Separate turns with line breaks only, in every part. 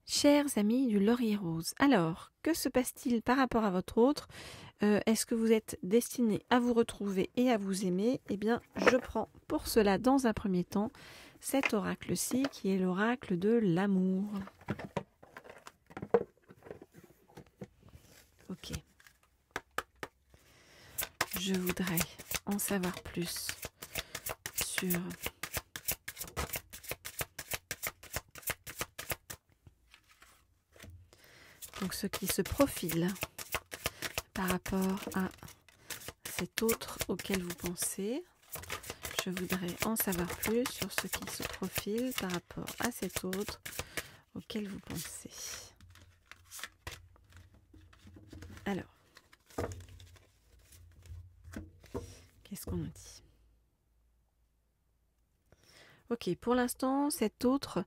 Chers amis du Laurier Rose, alors, que se passe-t-il par rapport à votre autre? Est-ce que vous êtes destiné à vous retrouver et à vous aimer? Eh bien, je prends pour cela, dans un premier temps, cet oracle-ci, qui est l'oracle de l'amour. Ok. Je voudrais en savoir plus sur donc ce qui se profile par rapport à cet autre auquel vous pensez. Je voudrais en savoir plus sur ce qui se profile par rapport à cet autre auquel vous pensez. Alors, qu'est-ce qu'on nous dit? Ok, pour l'instant, cet autre...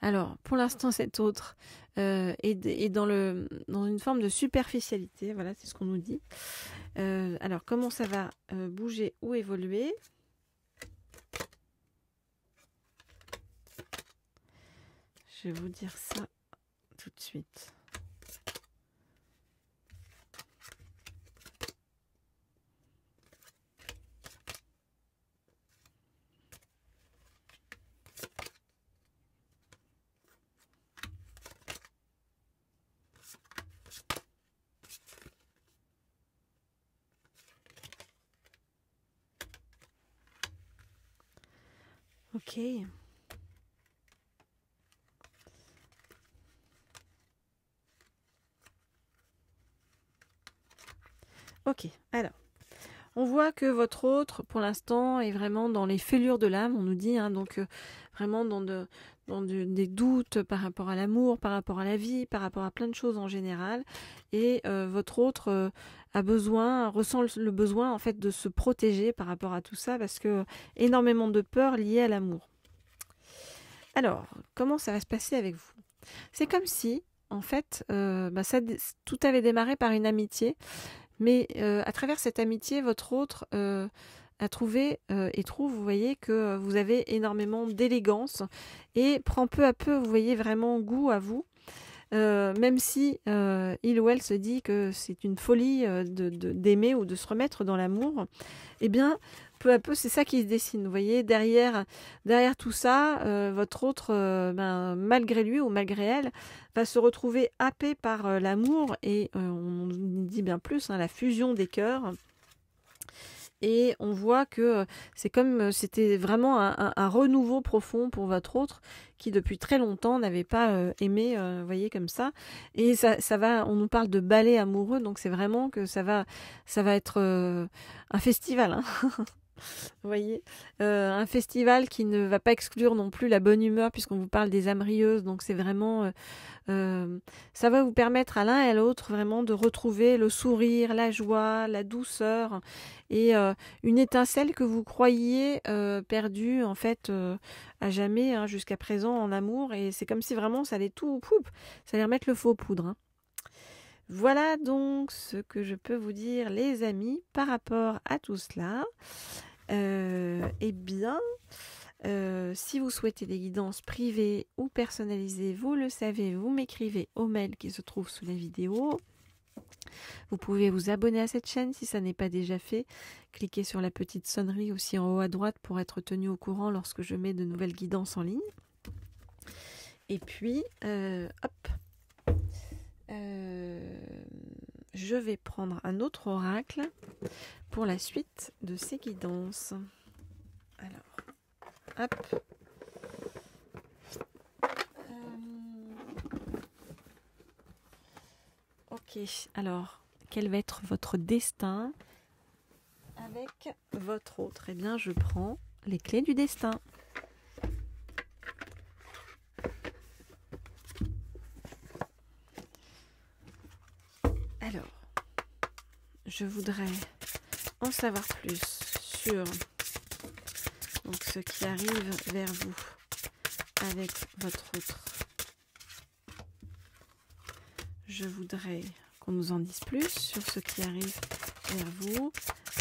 alors, pour l'instant, cet autre est dans une forme de superficialité. Voilà, c'est ce qu'on nous dit. Alors, comment ça va bouger ou évoluer? Je vais vous dire ça tout de suite. Ok. Ok, alors, on voit que votre autre, pour l'instant, est vraiment dans les fêlures de l'âme, on nous dit, hein, donc vraiment dans des doutes par rapport à l'amour, par rapport à la vie, par rapport à plein de choses en général. Et votre autre ressent le besoin en fait de se protéger par rapport à tout ça, parce que énormément de peur liée à l'amour. Alors, comment ça va se passer avec vous? C'est comme si, en fait, tout avait démarré par une amitié. Mais à travers cette amitié, votre autre a trouvé et trouve, vous voyez, que vous avez énormément d'élégance et prend peu à peu, vous voyez, vraiment goût à vous. Même si il ou elle se dit que c'est une folie d'aimer ou de se remettre dans l'amour, eh bien, peu à peu, c'est ça qui se dessine. Vous voyez, derrière tout ça, votre autre, malgré lui ou malgré elle, va se retrouver happé par l'amour et on dit bien plus, hein, la fusion des cœurs. Et on voit que c'est comme c'était vraiment un renouveau profond pour votre autre qui depuis très longtemps n'avait pas aimé, vous voyez, comme ça. Et ça va, on nous parle de ballet amoureux, donc c'est vraiment que ça va être un festival, hein. Vous voyez, un festival qui ne va pas exclure non plus la bonne humeur puisqu'on vous parle des âmes rieuses, donc c'est vraiment ça va vous permettre à l'un et à l'autre vraiment de retrouver le sourire, la joie, la douceur et une étincelle que vous croyiez perdue en fait à jamais, hein, jusqu'à présent en amour, et c'est comme si vraiment ça allait ça allait remettre le feu aux poudres, hein. Voilà donc ce que je peux vous dire, les amis, par rapport à tout cela. Eh bien, si vous souhaitez des guidances privées ou personnalisées, vous le savez, vous m'écrivez au mail qui se trouve sous la vidéo. Vous pouvez vous abonner à cette chaîne si ça n'est pas déjà fait. Cliquez sur la petite sonnerie aussi en haut à droite pour être tenu au courant lorsque je mets de nouvelles guidances en ligne. Et puis, hop, je vais prendre un autre oracle pour la suite de ces guidances. Alors, hop. Ok, alors, quel va être votre destin avec votre autre? Eh bien, je prends les clés du destin. Alors, je voudrais en savoir plus sur donc, ce qui arrive vers vous avec votre autre. Je voudrais qu'on nous en dise plus sur ce qui arrive vers vous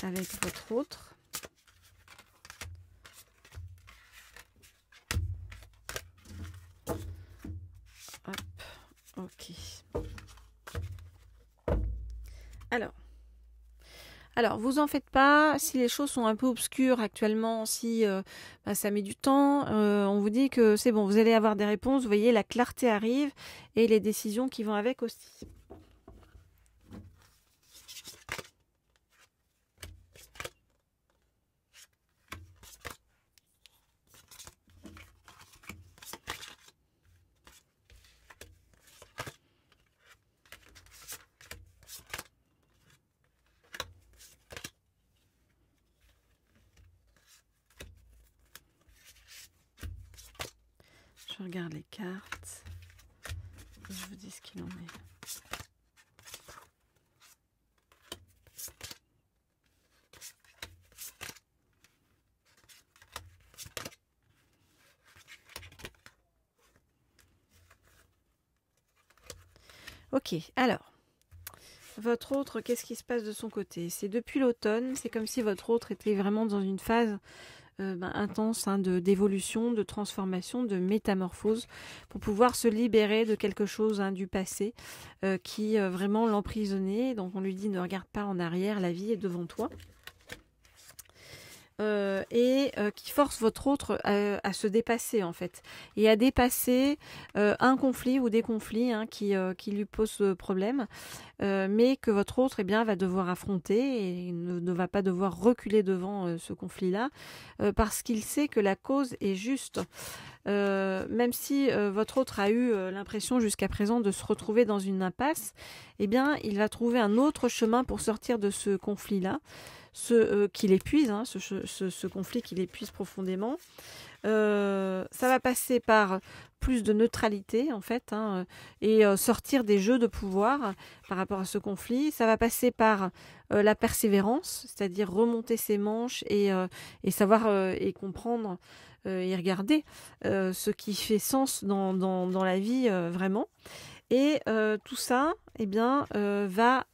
avec votre autre. Ok. Alors, vous en faites pas, si les choses sont un peu obscures actuellement, si ça met du temps, on vous dit que c'est bon, vous allez avoir des réponses, vous voyez, la clarté arrive et les décisions qui vont avec aussi. Je regarde les cartes et je vous dis ce qu'il en est. Ok, alors, votre autre, qu'est-ce qui se passe de son côté? C'est depuis l'automne, c'est comme si votre autre était vraiment dans une phase intense d'évolution, de transformation, de métamorphose, pour pouvoir se libérer de quelque chose du passé qui vraiment l'emprisonnait. Donc on lui dit ne regarde pas en arrière, la vie est devant toi. Qui force votre autre à se dépasser en fait et à dépasser un conflit ou des conflits qui lui posent problème, mais que votre autre va devoir affronter et ne va pas devoir reculer devant ce conflit-là parce qu'il sait que la cause est juste. Même si votre autre a eu l'impression jusqu'à présent de se retrouver dans une impasse, il va trouver un autre chemin pour sortir de ce conflit-là, qui l'épuise, ce conflit qui l'épuise profondément. Ça va passer par plus de neutralité en fait, et sortir des jeux de pouvoir par rapport à ce conflit. Ça va passer par la persévérance, c'est-à-dire remonter ses manches et savoir et comprendre et regarder ce qui fait sens dans la vie vraiment. Et tout ça va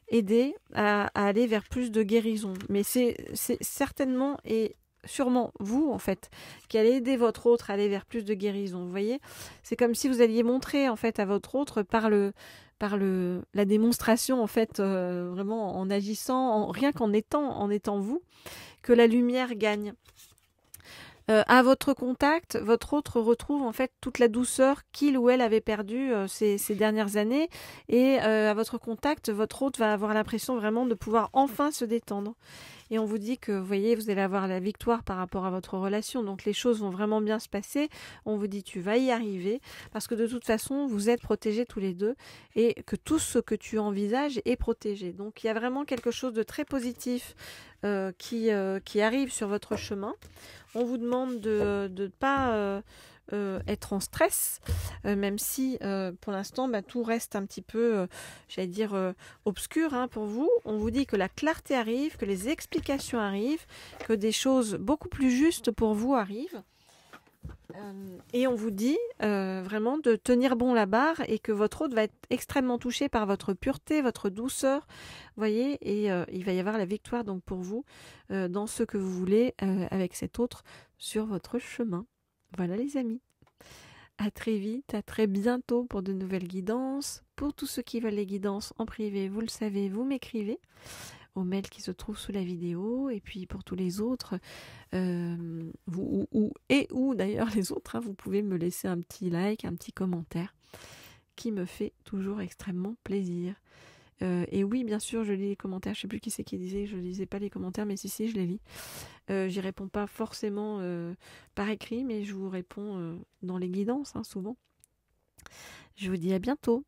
aider à aller vers plus de guérison. Mais c'est certainement et sûrement vous, en fait, qui allez aider votre autre à aller vers plus de guérison. Vous voyez, c'est comme si vous alliez montrer, en fait, à votre autre par la démonstration, en fait, vraiment en agissant, rien qu'en étant vous, que la lumière gagne. À votre contact, votre autre retrouve en fait toute la douceur qu'il ou elle avait perdue ces dernières années, et à votre contact, votre autre va avoir l'impression vraiment de pouvoir enfin se détendre. Et on vous dit que, vous voyez, vous allez avoir la victoire par rapport à votre relation, donc les choses vont vraiment bien se passer. On vous dit tu vas y arriver, parce que de toute façon, vous êtes protégés tous les deux, et que tout ce que tu envisages est protégé. Donc il y a vraiment quelque chose de très positif qui arrive sur votre chemin. On vous demande de ne pas être en stress, même si pour l'instant tout reste un petit peu, obscur pour vous. On vous dit que la clarté arrive, que les explications arrivent, que des choses beaucoup plus justes pour vous arrivent. Et on vous dit vraiment de tenir bon la barre, et que votre autre va être extrêmement touché par votre pureté, votre douceur, voyez, et il va y avoir la victoire donc pour vous dans ce que vous voulez avec cet autre sur votre chemin. Voilà les amis. À très vite, à très bientôt pour de nouvelles guidances. Pour tous ceux qui veulent les guidances en privé, vous le savez, vous m'écrivez au mail qui se trouve sous la vidéo. Et puis pour tous les autres, ou d'ailleurs les autres, vous pouvez me laisser un petit like, un petit commentaire qui me fait toujours extrêmement plaisir. Et oui, bien sûr, je lis les commentaires. Je ne sais plus qui c'est qui disait que je ne lisais pas les commentaires, mais si, je les lis. J'y réponds pas forcément par écrit, mais je vous réponds dans les guidances, souvent. Je vous dis à bientôt.